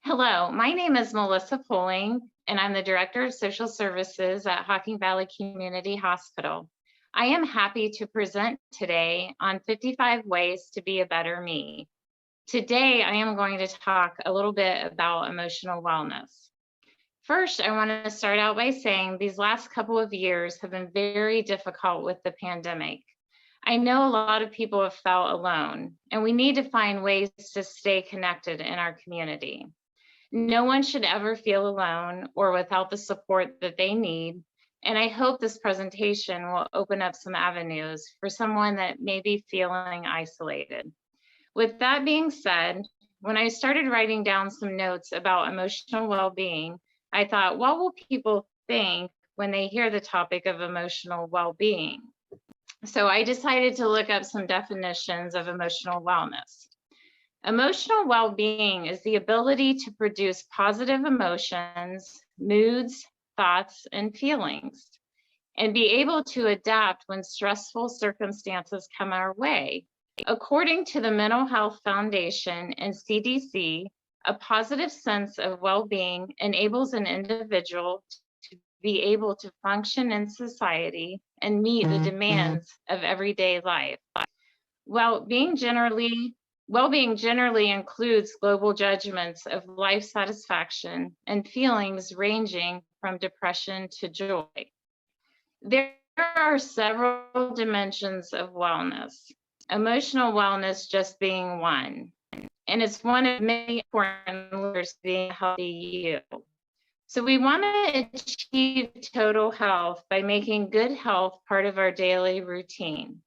Hello, my name is Melissa Poling, and I'm the Director of Social Services at Hocking Valley Community Hospital. I am happy to present today on 55 ways to be a better me. Today, I am going to talk a little bit about emotional wellness. First, I want to start out by saying these last couple of years have been very difficult with the pandemic. I know a lot of people have felt alone, and we need to find ways to stay connected in our community. No one should ever feel alone or without the support that they need. And I hope this presentation will open up some avenues for someone that may be feeling isolated. With that being said, when I started writing down some notes about emotional well-being, I thought, what will people think when they hear the topic of emotional well-being? So I decided to look up some definitions of emotional wellness. Emotional well-being is the ability to produce positive emotions, moods, thoughts, and feelings, and be able to adapt when stressful circumstances come our way. According to the Mental Health Foundation and CDC, a positive sense of well-being enables an individual to be able to function in society and meet the demands of everyday life. Well-being generally includes global judgments of life satisfaction and feelings ranging from depression to joy. There are several dimensions of wellness, emotional wellness just being one, and it's one of many important pillars to being a healthy you. So we want to achieve total health by making good health part of our daily routine.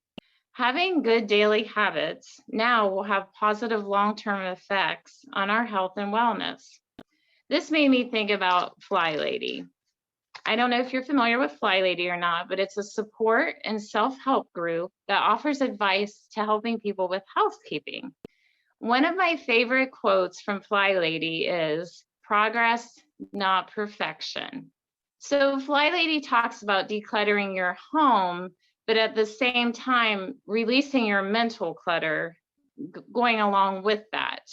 Having good daily habits now will have positive long-term effects on our health and wellness. This made me think about Fly Lady. I don't know if you're familiar with Fly Lady or not, but it's a support and self-help group that offers advice to helping people with housekeeping. One of my favorite quotes from Fly Lady is, "Progress, not perfection." So Fly Lady talks about decluttering your home, but at the same time, releasing your mental clutter, going along with that.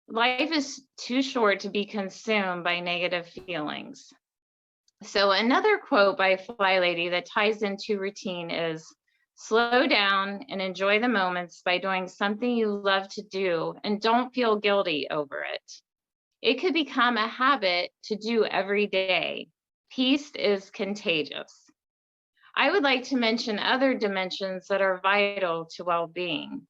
Life is too short to be consumed by negative feelings. So another quote by Fly Lady that ties into routine is, "Slow down and enjoy the moments by doing something you love to do and don't feel guilty over it. It could become a habit to do every day. Peace is contagious." I would like to mention other dimensions that are vital to well-being.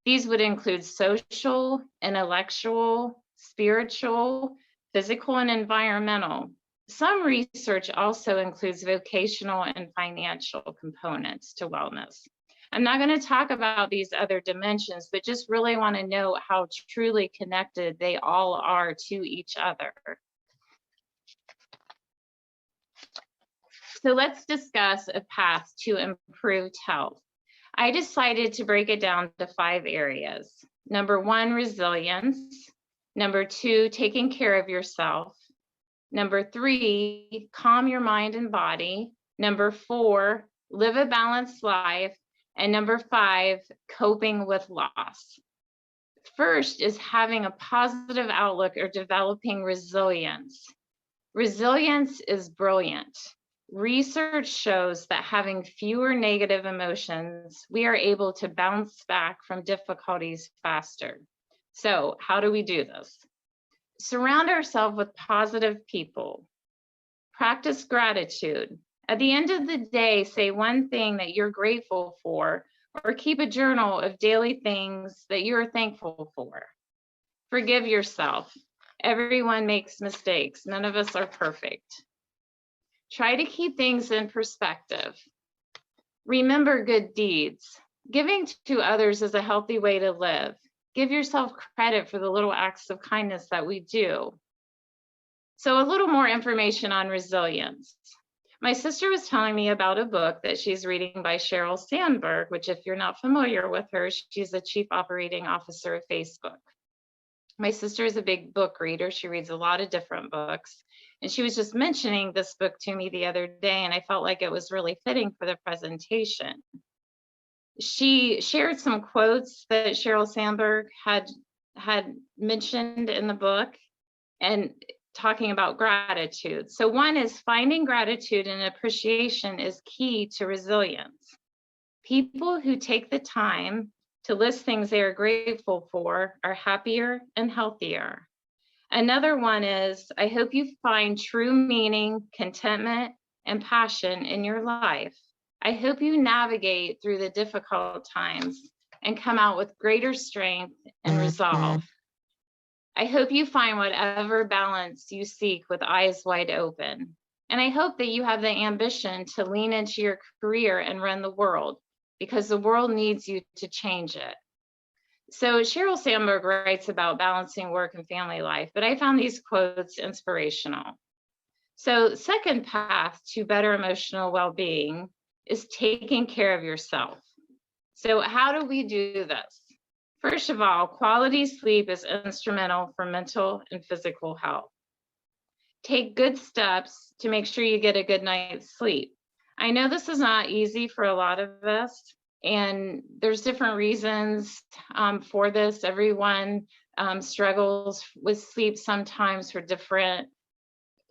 These would include social, intellectual, spiritual, physical, and environmental. Some research also includes vocational and financial components to wellness. I'm not going to talk about these other dimensions, but just really want to note how truly connected they all are to each other. So let's discuss a path to improved health. I decided to break it down to 5 areas. Number 1, resilience. Number 2, taking care of yourself. Number 3, calm your mind and body. Number 4, live a balanced life. And number 5, coping with loss. First is having a positive outlook or developing resilience. Resilience is brilliant. Research shows that having fewer negative emotions, we are able to bounce back from difficulties faster. So, how do we do this? Surround ourselves with positive people. Practice gratitude. At the end of the day, say one thing that you're grateful for, or keep a journal of daily things that you're thankful for. Forgive yourself. Everyone makes mistakes. None of us are perfect. Try to keep things in perspective. Remember good deeds. Giving to others is a healthy way to live. Give yourself credit for the little acts of kindness that we do. So a little more information on resilience. My sister was telling me about a book that she's reading by Sheryl Sandberg, which, if you're not familiar with her, she's the Chief Operating Officer of Facebook. My sister is a big book reader. She reads a lot of different books. And she was just mentioning this book to me the other day, and I felt like it was really fitting for the presentation. She shared some quotes that Sheryl Sandberg had mentioned in the book, and talking about gratitude. So one is finding gratitude and appreciation is key to resilience. People who take the time to list things they are grateful for are happier and healthier. Another one is, I hope you find true meaning, contentment, and passion in your life. I hope you navigate through the difficult times and come out with greater strength and resolve. I hope you find whatever balance you seek with eyes wide open. And I hope that you have the ambition to lean into your career and run the world, because the world needs you to change it. So Sheryl Sandberg writes about balancing work and family life, but I found these quotes inspirational. So second path to better emotional well-being is taking care of yourself. So how do we do this? First of all, quality sleep is instrumental for mental and physical health. Take good steps to make sure you get a good night's sleep. I know this is not easy for a lot of us, and there's different reasons for this. Everyone struggles with sleep sometimes for different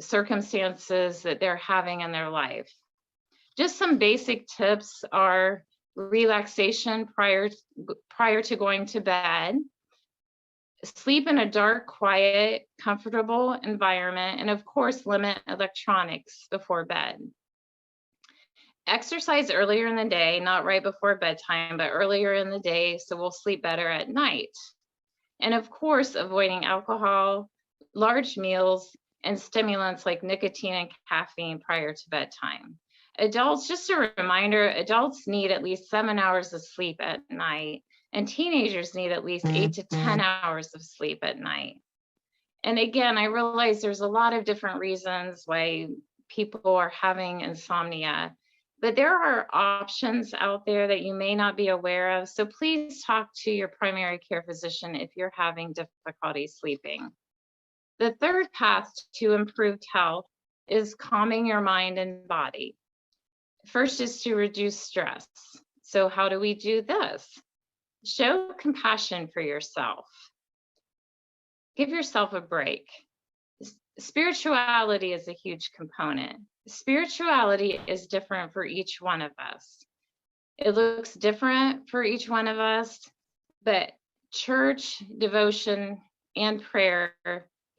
circumstances that they're having in their life. Just some basic tips are relaxation prior to going to bed, sleep in a dark, quiet, comfortable environment, and of course, limit electronics before bed. Exercise earlier in the day, not right before bedtime, but earlier in the day, so we'll sleep better at night. And of course, avoiding alcohol, large meals, and stimulants like nicotine and caffeine prior to bedtime. Adults, just a reminder, adults need at least 7 hours of sleep at night, and teenagers need at least 8 to 10 hours of sleep at night. And again, I realize there's a lot of different reasons why people are having insomnia, but there are options out there that you may not be aware of. So please talk to your primary care physician if you're having difficulty sleeping. The third path to improved health is calming your mind and body. First is to reduce stress. So how do we do this? Show compassion for yourself. Give yourself a break. Spirituality is a huge component. Spirituality is different for each one of us. It looks different for each one of us, but church, devotion, and prayer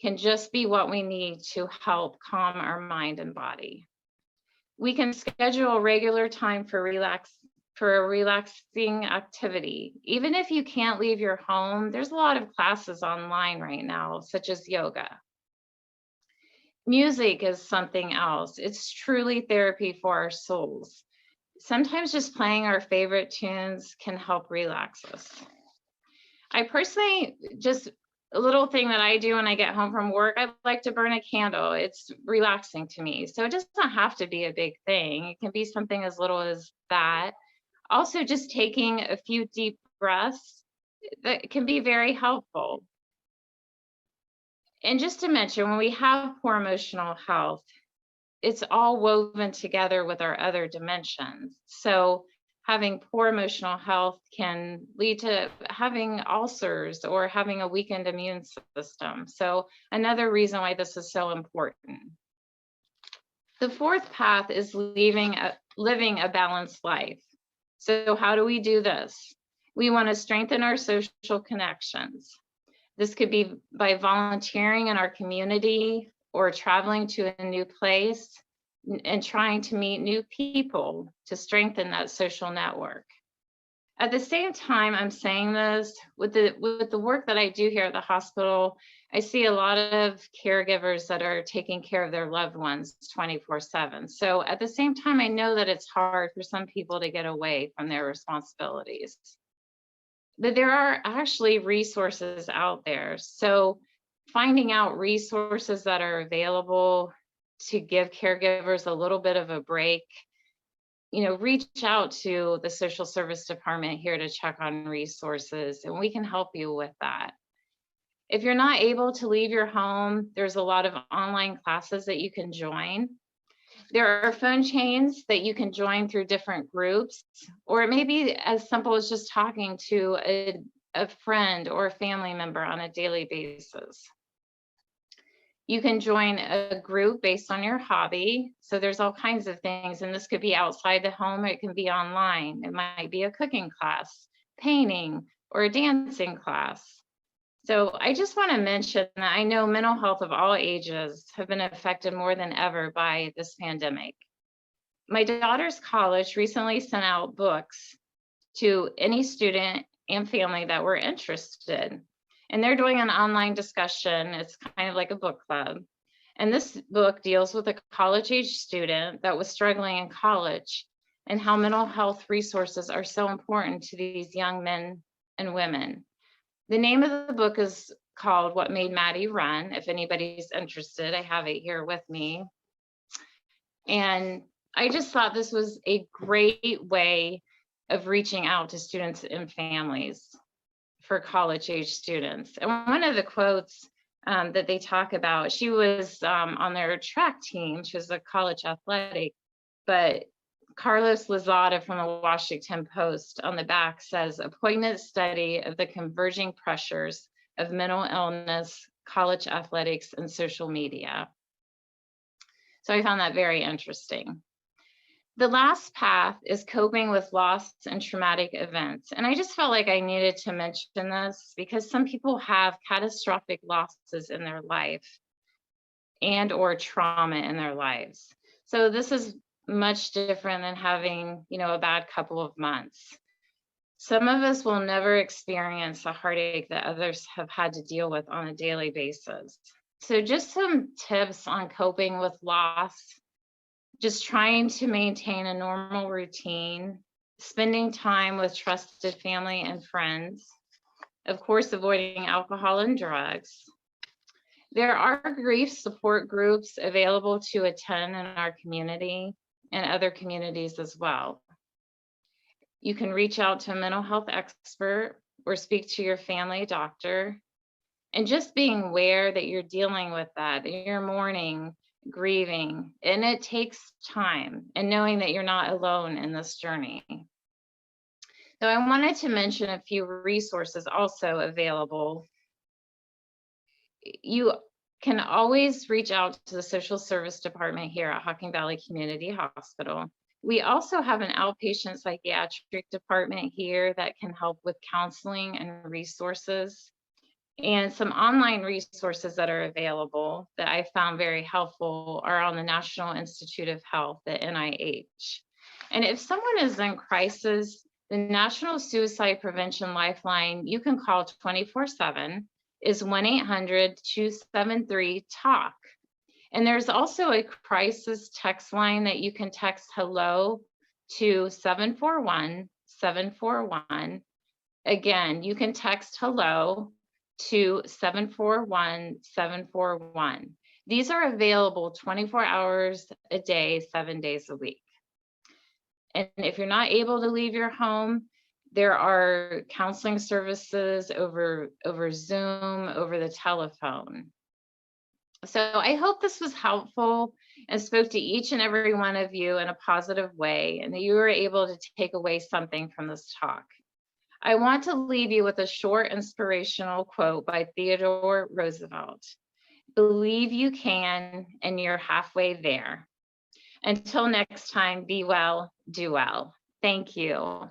can just be what we need to help calm our mind and body. We can schedule a regular time for a relaxing activity. Even if you can't leave your home, there's a lot of classes online right now, such as yoga. Music is something else. It's truly therapy for our souls. Sometimes just playing our favorite tunes can help relax us. I personally, just a little thing that I do when I get home from work, I like to burn a candle. It's relaxing to me. So it doesn't have to be a big thing. It can be something as little as that. Also, just taking a few deep breaths, that can be very helpful. And just to mention, when we have poor emotional health, it's all woven together with our other dimensions. So having poor emotional health can lead to having ulcers or having a weakened immune system. So another reason why this is so important. The fourth path is living a balanced life. So how do we do this? We want to strengthen our social connections. This could be by volunteering in our community or traveling to a new place and trying to meet new people to strengthen that social network. At the same time, I'm saying this, with the work that I do here at the hospital, I see a lot of caregivers that are taking care of their loved ones 24/7. So at the same time, I know that it's hard for some people to get away from their responsibilities. But there are actually resources out there. So finding out resources that are available to give caregivers a little bit of a break, reach out to the social service department here to check on resources, and we can help you with that. If you're not able to leave your home, there's a lot of online classes that you can join. There are phone chains that you can join through different groups, or it may be as simple as just talking to a friend or a family member on a daily basis. You can join a group based on your hobby. So there's all kinds of things, and this could be outside the home, or it can be online. It might be a cooking class, painting, or a dancing class. So I just want to mention that I know mental health of all ages have been affected more than ever by this pandemic. My daughter's college recently sent out books to any student and family that were interested. And they're doing an online discussion. It's kind of like a book club. And this book deals with a college age student that was struggling in college and how mental health resources are so important to these young men and women. The name of the book is called What Made Maddie Run. If anybody's interested, I have it here with me. And I just thought this was a great way of reaching out to students and families for college age students. And one of the quotes that they talk about, she was on their track team, she was a college athletic, but Carlos Lozada from the Washington Post on the back says, a poignant study of the converging pressures of mental illness, college athletics, and social media. So I found that very interesting. The last path is coping with loss and traumatic events. And I just felt like I needed to mention this because some people have catastrophic losses in their life and or trauma in their lives. So this is much different than having, a bad couple of months. Some of us will never experience the heartache that others have had to deal with on a daily basis. So just some tips on coping with loss. Just trying to maintain a normal routine, spending time with trusted family and friends, of course, avoiding alcohol and drugs. There are grief support groups available to attend in our community and other communities as well. You can reach out to a mental health expert or speak to your family doctor. And just being aware that you're dealing with that you're mourning, grieving, and it takes time, and knowing that you're not alone in this journey. So I wanted to mention a few resources also available. You can always reach out to the social service department here at Hocking Valley Community Hospital. We also have an outpatient psychiatric department here that can help with counseling and resources. And some online resources that are available that I found very helpful are on the National Institute of Health, the NIH. And if someone is in crisis, the National Suicide Prevention Lifeline, you can call 24/7, is 1-800-273-TALK. And there's also a crisis text line that you can text hello to 741-741. Again, you can text hello to 741-741. These are available 24 hours a day, 7 days a week. And if you're not able to leave your home, there are counseling services over Zoom, over the telephone. So I hope this was helpful and spoke to each and every one of you in a positive way, and that you were able to take away something from this talk. I want to leave you with a short inspirational quote by Theodore Roosevelt. Believe you can, and you're halfway there. Until next time, be well, do well. Thank you.